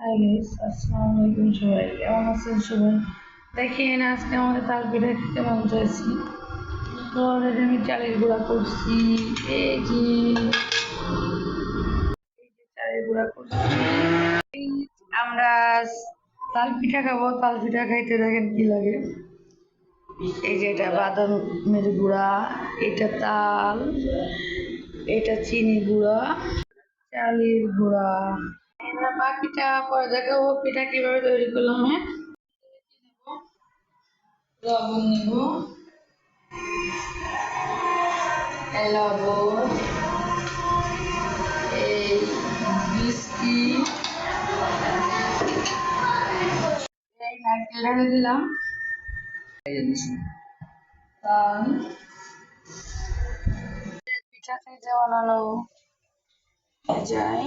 Hi guys, আসসালামু আলাইকুম সবাই। কেমন আছেন সবাই? দেখেন আজকে আমাদের তাল পিঠা খেতে মন চাইছি। তো অলরেডি আমি চালের গুঁড়া করছি। এই যে চালের গুঁড়া করছি। আমরা তাল পিঠা খাবো। তাল পিঠা খাইতে দেখেন কি লাগে। এই যে এটা বাদামের গুঁড়া, এটা তাল, এটা চিনি গুঁড়া, চালের গুঁড়া। এবার বাকিটা পরে দেখাবো পিঠা কিভাবে তৈরি করলাম। হ্যাঁ, লবণ নেব, লবণ, এই বিস্কিট, এই নারকেল ঢেলে দিলাম। তাল পিঠা খাইতে বানানো যায়।